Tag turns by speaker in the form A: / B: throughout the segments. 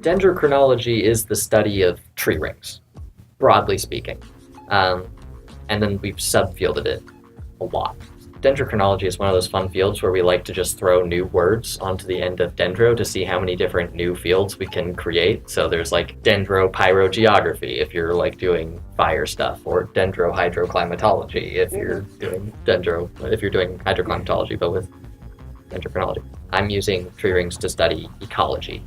A: Dendrochronology is the study of tree rings, broadly speaking. And then we've subfielded it a lot. Dendrochronology is one of those fun fields where we like to just throw new words onto the end of dendro to see how many different new fields we can create. So there's like dendropyrogeography if you're like doing fire stuff, or dendrohydroclimatology if you're doing hydroclimatology, but with dendrochronology. I'm using tree rings to study ecology.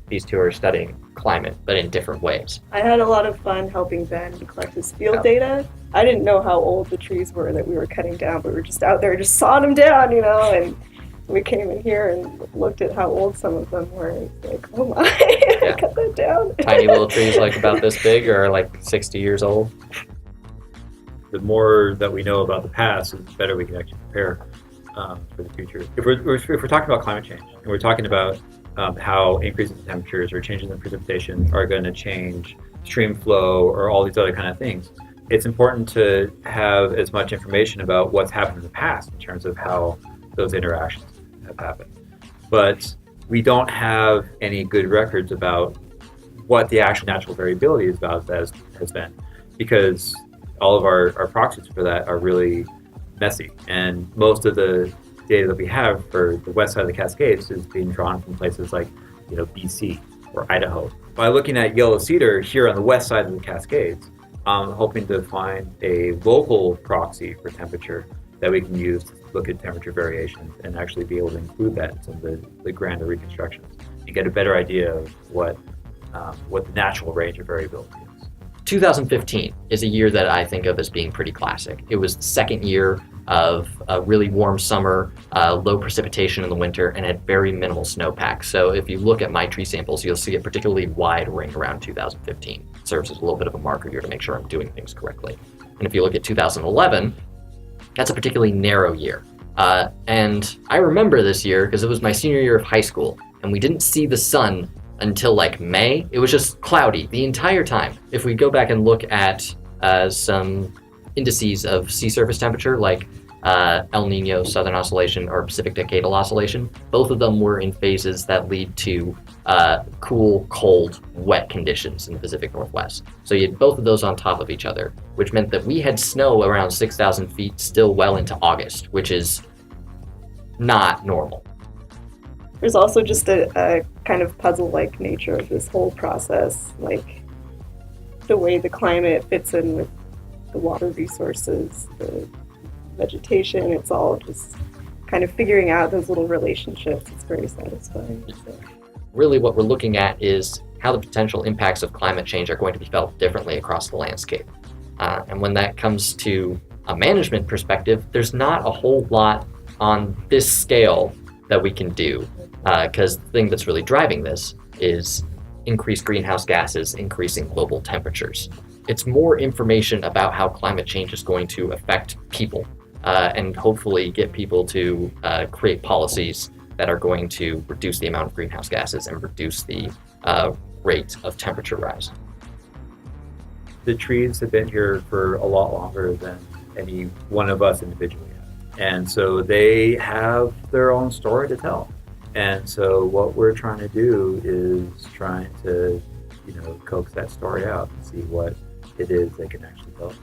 A: These two are studying climate, but in different ways.
B: I had a lot of fun helping Ben collect his field data. I didn't know how old the trees were that we were cutting down, but we were just out there just sawing them down, and we came in here and looked at how old some of them were. It's like, oh my, I cut that down.
A: Tiny little trees like about this big or like 60 years old.
C: The more that we know about the past, the better we can actually prepare for the future. If we're talking about climate change, and we're talking about how increases in temperatures or changes in precipitation are going to change stream flow or all these other kind of things, it's important to have as much information about what's happened in the past in terms of how those interactions have happened. But we don't have any good records about what the actual natural variability is about has been, because all of our proxies for that are really messy. And most of the data that we have for the west side of the Cascades is being drawn from places like, BC or Idaho. By looking at yellow cedar here on the west side of the Cascades, I'm hoping to find a local proxy for temperature that we can use to look at temperature variations and actually be able to include that in some of the grander reconstructions and get a better idea of what the natural range of variability is.
A: 2015 is a year that I think of as being pretty classic. It was the second year of a really warm summer, low precipitation in the winter, and had very minimal snowpack. So if you look at my tree samples, you'll see a particularly wide ring around 2015. It serves as a little bit of a marker here to make sure I'm doing things correctly. And if you look at 2011, that's a particularly narrow year. And I remember this year because it was my senior year of high school, and we didn't see the sun until like May. It was just cloudy the entire time. If we go back and look at some indices of sea surface temperature, like El Nino Southern Oscillation or Pacific Decadal Oscillation, both of them were in phases that lead to cool, cold, wet conditions in the Pacific Northwest. So you had both of those on top of each other, which meant that we had snow around 6,000 feet still well into August, which is not normal.
B: There's also just a kind of puzzle-like nature of this whole process, like the way the climate fits in with the water resources, the vegetation. It's all just kind of figuring out those little relationships. It's very satisfying. So.
A: Really what we're looking at is how the potential impacts of climate change are going to be felt differently across the landscape. And when that comes to a management perspective, there's not a whole lot on this scale that we can do, because the thing that's really driving this is increased greenhouse gases, increasing global temperatures. It's more information about how climate change is going to affect people, and hopefully get people to create policies that are going to reduce the amount of greenhouse gases and reduce the rate of temperature rise.
C: The trees have been here for a lot longer than any one of us individually have. And so they have their own story to tell. And so what we're trying to do is trying to, coax that story out and see what it is they can actually tell.